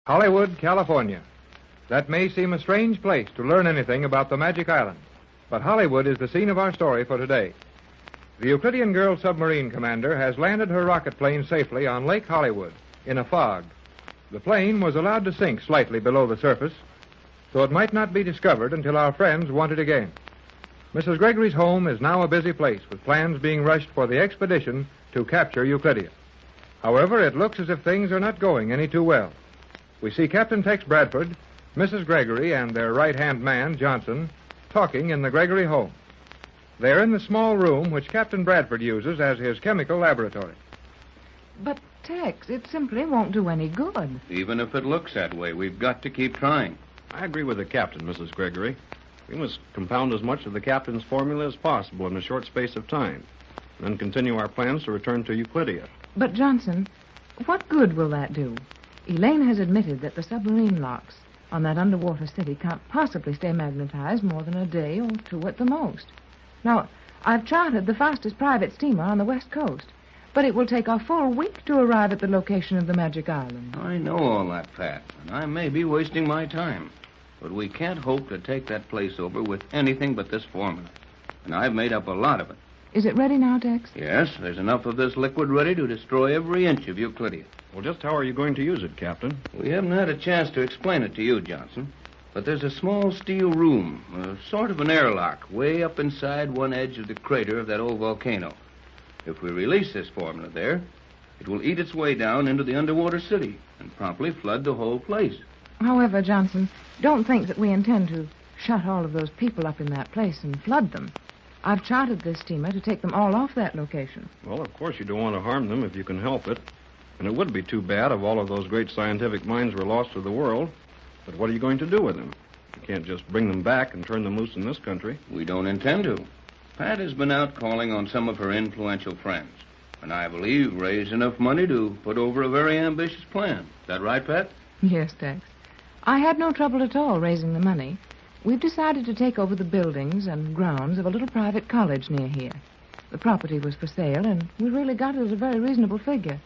Hollywood, California. That may seem a strange place to learn anything about the Magic Island, but Hollywood is the scene of our story for today. The Euclidean girl submarine commander has landed her rocket plane safely on Lake Hollywood in a fog. The plane was allowed to sink slightly below the surface, so it might not be discovered until our friends want it again. Mrs. Gregory's home is now a busy place, with plans being rushed for the expedition to capture Euclidia. However, it looks as if things are not going any too well. We see Captain Tex Bradford, Mrs. Gregory, and their right-hand man, Johnson, talking in the Gregory home. They're in the small room which Captain Bradford uses as his chemical laboratory. But, Tex, it simply won't do any good. Even if it looks that way, we've got to keep trying. I agree with the captain, Mrs. Gregory. We must compound as much of the captain's formula as possible in a short space of time, and then continue our plans to return to Euclidia. But, Johnson, what good will that do? Elaine has admitted that the submarine locks on that underwater city can't possibly stay magnetized more than a day or two at the most. Now, I've chartered the fastest private steamer on the West Coast, but it will take a full week to arrive at the location of the Magic Island. I know all that, Pat, and I may be wasting my time. But we can't hope to take that place over with anything but this formula. And I've made up a lot of it. Is it ready now, Tex? Yes, there's enough of this liquid ready to destroy every inch of Euclidia. Well, just how are you going to use it, Captain? We haven't had a chance to explain it to you, Johnson. But there's a small steel room, a sort of an airlock, way up inside one edge of the crater of that old volcano. If we release this formula there, it will eat its way down into the underwater city and promptly flood the whole place. However, Johnson, don't think that we intend to shut all of those people up in that place and flood them. I've chartered this steamer to take them all off that location. Well, of course you don't want to harm them if you can help it. And it would be too bad if all of those great scientific minds were lost to the world. But what are you going to do with them? You can't just bring them back and turn them loose in this country. We don't intend to. Pat has been out calling on some of her influential friends. And I believe raised enough money to put over a very ambitious plan. Is that right, Pat? Yes, Tex. I had no trouble at all raising the money. We've decided to take over the buildings and grounds of a little private college near here. The property was for sale, and we really got it at a very reasonable figure.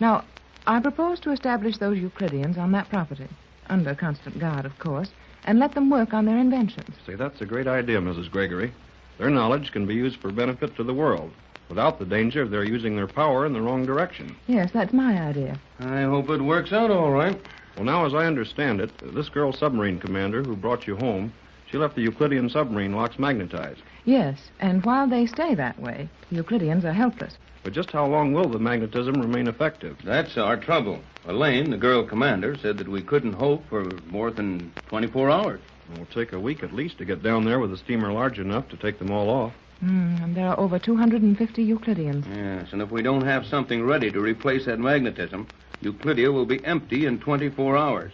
Now, I propose to establish those Euclideans on that property, under constant guard, of course, and let them work on their inventions. Say, that's a great idea, Mrs. Gregory. Their knowledge can be used for benefit to the world, without the danger of their using their power in the wrong direction. Yes, that's my idea. I hope it works out all right. Well, now, as I understand it, this girl submarine commander who brought you home, she left the Euclidean submarine locks magnetized. Yes, and while they stay that way, the Euclideans are helpless. But just how long will the magnetism remain effective? That's our trouble. Elaine, the girl commander, said that we couldn't hope for more than 24 hours. It will take a week at least to get down there with a steamer large enough to take them all off. And there are over 250 Euclideans. Yes, and if we don't have something ready to replace that magnetism, Euclidia will be empty in 24 hours.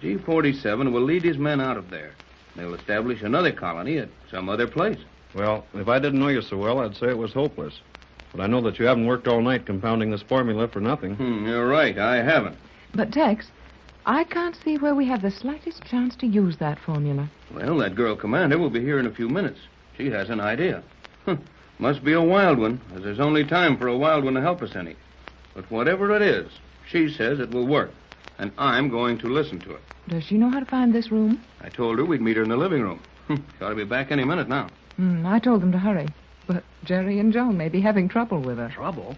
G-47 will lead his men out of there. They'll establish another colony at some other place. Well, if I didn't know you so well, I'd say it was hopeless. But I know that you haven't worked all night compounding this formula for nothing. You're right, I haven't. But, Tex, I can't see where we have the slightest chance to use that formula. Well, that girl commander will be here in a few minutes. She has an idea. Must be a wild one, as there's only time for a wild one to help us any. But whatever it is, she says it will work, and I'm going to listen to it. Does she know how to find this room? I told her we'd meet her in the living room. She ought to be back any minute now. I told them to hurry. But Jerry and Joan may be having trouble with her. Trouble?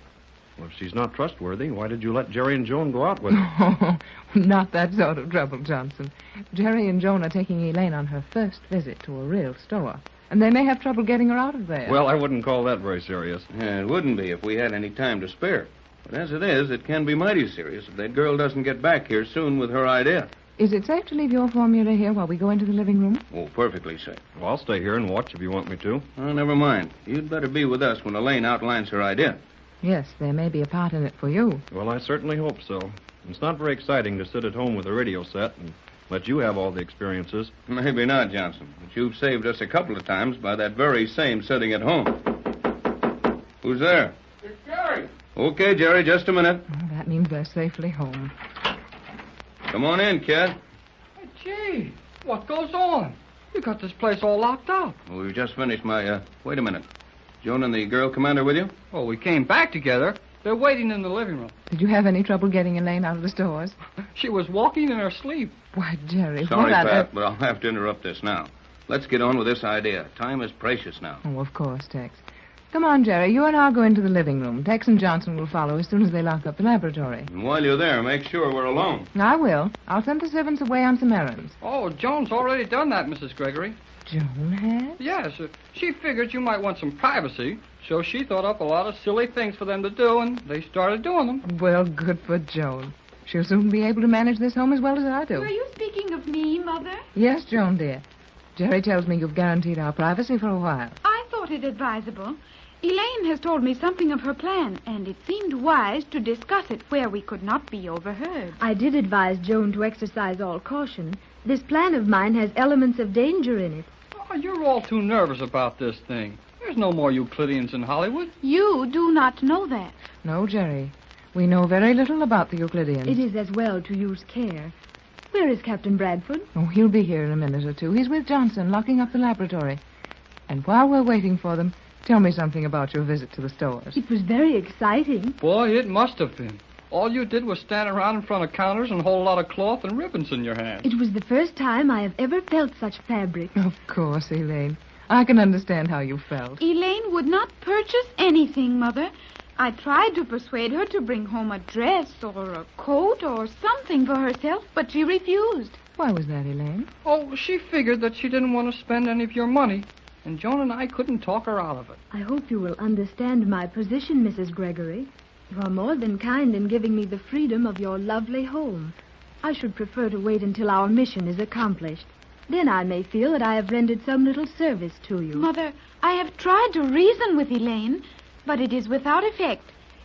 Well, if she's not trustworthy, why did you let Jerry and Joan go out with her? Oh, not that sort of trouble, Johnson. Jerry and Joan are taking Elaine on her first visit to a real store, and they may have trouble getting her out of there. Well, I wouldn't call that very serious. Yeah, it wouldn't be if we had any time to spare. But as it is, it can be mighty serious if that girl doesn't get back here soon with her idea. Is it safe to leave your formula here while we go into the living room? Oh, perfectly safe. Well, I'll stay here and watch if you want me to. Oh, never mind. You'd better be with us when Elaine outlines her idea. Yes, there may be a part in it for you. Well, I certainly hope so. It's not very exciting to sit at home with a radio set and let you have all the experiences. Maybe not, Johnson. But you've saved us a couple of times by that very same sitting at home. Who's there? It's Jerry. Okay, Jerry, just a minute. Oh, that means they're safely home. Come on in, kid. Hey, gee, what goes on? You got this place all locked up. Well, we've just finished my, wait a minute. Joan and the girl commander with you? Well, we came back together. They're waiting in the living room. Did you have any trouble getting Elaine out of the stores? She was walking in her sleep. Why, Jerry, Sorry, what on Pat, earth- but I'll have to interrupt this now. Let's get on with this idea. Time is precious now. Oh, of course, Tex. Come on, Jerry. You and I'll go into the living room. Tex and Johnson will follow as soon as they lock up the laboratory. And while you're there, make sure we're alone. I will. I'll send the servants away on some errands. Oh, Joan's already done that, Mrs. Gregory. Joan has? Yes, she figured you might want some privacy, so she thought up a lot of silly things for them to do, and they started doing them. Well, good for Joan. She'll soon be able to manage this home as well as I do. Were you speaking of me, Mother? Yes, Joan, dear. Jerry tells me you've guaranteed our privacy for a while. I thought it advisable. Elaine has told me something of her plan, and it seemed wise to discuss it where we could not be overheard. I did advise Joan to exercise all caution. This plan of mine has elements of danger in it. Oh, you're all too nervous about this thing. There's no more Euclideans in Hollywood. You do not know that. No, Jerry. We know very little about the Euclideans. It is as well to use care. Where is Captain Bradford? Oh, he'll be here in a minute or two. He's with Johnson, locking up the laboratory. And while we're waiting for them, tell me something about your visit to the stores. It was very exciting. Boy, it must have been. All you did was stand around in front of counters and hold a lot of cloth and ribbons in your hands. It was the first time I have ever felt such fabric. Of course, Elaine. I can understand how you felt. Elaine would not purchase anything, Mother. I tried to persuade her to bring home a dress or a coat or something for herself, but she refused. Why was that, Elaine? Oh, she figured that she didn't want to spend any of your money, and Joan and I couldn't talk her out of it. I hope you will understand my position, Mrs. Gregory. You are more than kind in giving me the freedom of your lovely home. I should prefer to wait until our mission is accomplished. Then I may feel that I have rendered some little service to you. Mother, I have tried to reason with Elaine, but it is without effect.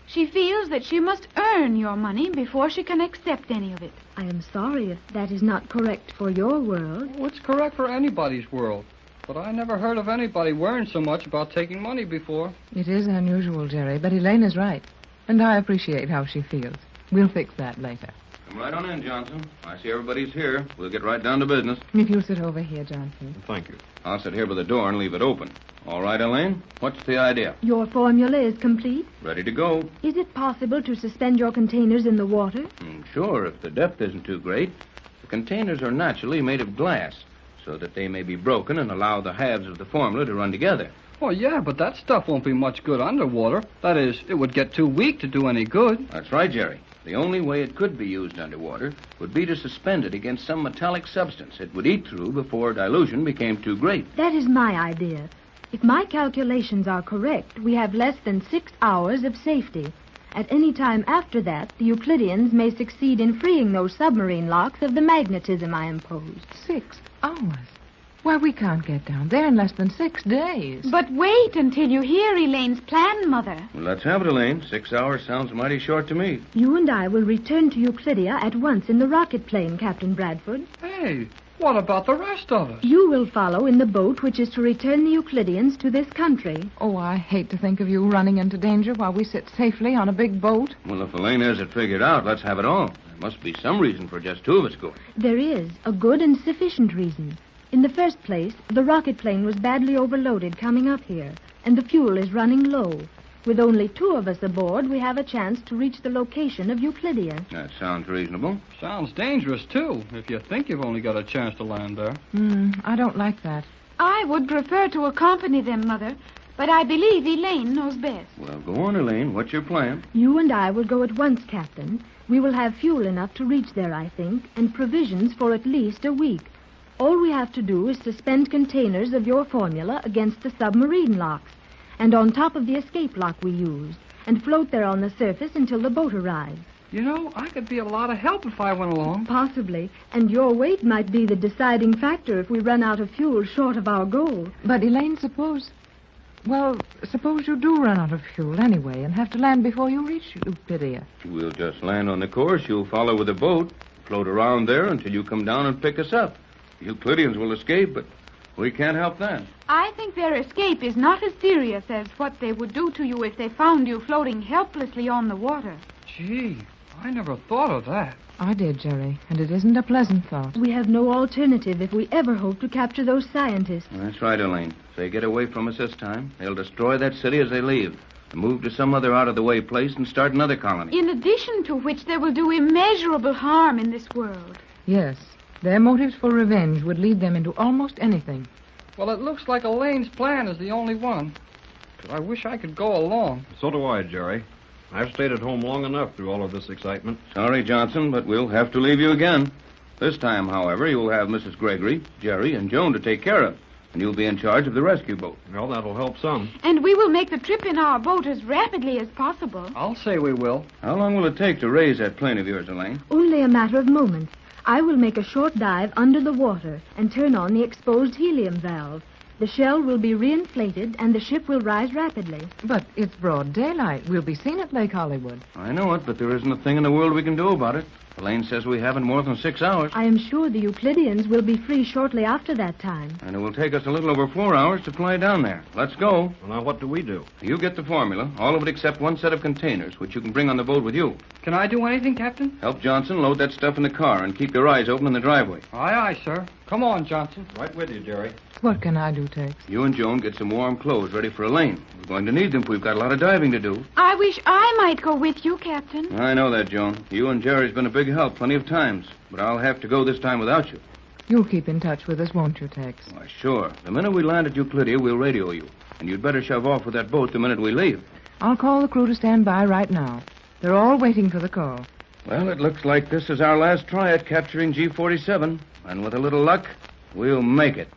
She feels that she must earn your money before she can accept any of it. I am sorry if that is not correct for your world. Oh, it's correct for anybody's world, but I never heard of anybody worrying so much about taking money before. It is unusual, Jerry, but Elaine is right. And I appreciate how she feels. We'll fix that later. Come right on in, Johnson. I see everybody's here. We'll get right down to business. If you'll sit over here, Johnson. Thank you. I'll sit here by the door and leave it open. All right, Elaine? What's the idea? Your formula is complete. Ready to go. Is it possible to suspend your containers in the water? Sure, if the depth isn't too great. The containers are naturally made of glass, so that they may be broken and allow the halves of the formula to run together. Oh, yeah, but that stuff won't be much good underwater. That is, it would get too weak to do any good. That's right, Jerry. The only way it could be used underwater would be to suspend it against some metallic substance it would eat through before dilution became too great. That is my idea. If my calculations are correct, we have less than 6 hours of safety. At any time after that, the Euclideans may succeed in freeing those submarine locks of the magnetism I imposed. 6 hours? Why, we can't get down there in less than 6 days. But wait until you hear Elaine's plan, Mother. Well, let's have it, Elaine. 6 hours sounds mighty short to me. You and I will return to Euclidia at once in the rocket plane, Captain Bradford. Hey, what about the rest of us? You will follow in the boat which is to return the Euclideans to this country. Oh, I hate to think of you running into danger while we sit safely on a big boat. Well, if Elaine has it figured out, let's have it all. There must be some reason for just 2 of us going. There is a good and sufficient reason. In the first place, the rocket plane was badly overloaded coming up here, and the fuel is running low. With only 2 of us aboard, we have a chance to reach the location of Euclidia. That sounds reasonable. Sounds dangerous, too, if you think you've only got a chance to land there. I don't like that. I would prefer to accompany them, Mother, but I believe Elaine knows best. Well, go on, Elaine. What's your plan? You and I will go at once, Captain. We will have fuel enough to reach there, I think, and provisions for at least a week. All we have to do is suspend containers of your formula against the submarine locks and on top of the escape lock we used, and float there on the surface until the boat arrives. You know, I could be a lot of help if I went along. Possibly, and your weight might be the deciding factor if we run out of fuel short of our goal. But, Elaine, suppose you do run out of fuel anyway and have to land before you reach Euclidia. We'll just land on the course. You'll follow with the boat, float around there until you come down and pick us up. The Euclideans will escape, but we can't help that. I think their escape is not as serious as what they would do to you if they found you floating helplessly on the water. Gee, I never thought of that. I did, Jerry, and it isn't a pleasant thought. We have no alternative if we ever hope to capture those scientists. That's right, Elaine. If they get away from us this time, they'll destroy that city as they leave. and move to some other out-of-the-way place and start another colony. In addition to which they will do immeasurable harm in this world. Yes, their motives for revenge would lead them into almost anything. Well, it looks like Elaine's plan is the only one. But I wish I could go along. So do I, Jerry. I've stayed at home long enough through all of this excitement. Sorry, Johnson, but we'll have to leave you again. This time, however, you'll have Mrs. Gregory, Jerry, and Joan to take care of. And you'll be in charge of the rescue boat. Well, that'll help some. And we will make the trip in our boat as rapidly as possible. I'll say we will. How long will it take to raise that plane of yours, Elaine? Only a matter of moments. I will make a short dive under the water and turn on the exposed helium valve. The shell will be reinflated and the ship will rise rapidly. But it's broad daylight. We'll be seen at Lake Hollywood. I know it, but there isn't a thing in the world we can do about it. Elaine says we haven't more than 6 hours. I am sure the Euclideans will be free shortly after that time. And it will take us a little over 4 hours to fly down there. Let's go. Well, now, what do we do? You get the formula, all of it except one set of containers, which you can bring on the boat with you. Can I do anything, Captain? Help Johnson load that stuff in the car and keep your eyes open in the driveway. Aye, aye, sir. Come on, Johnson. Right with you, Jerry. What can I do, Tex? You and Joan get some warm clothes ready for Elaine. We're going to need them if we've got a lot of diving to do. I wish I might go with you, Captain. I know that, Joan. You and Jerry's been a big help plenty of times, but I'll have to go this time without you. You'll keep in touch with us, won't you, Tex? Why, sure. The minute we land at Euclidia, we'll radio you. And you'd better shove off with that boat the minute we leave. I'll call the crew to stand by right now. They're all waiting for the call. Well, it looks like this is our last try at capturing G-47. And with a little luck, we'll make it.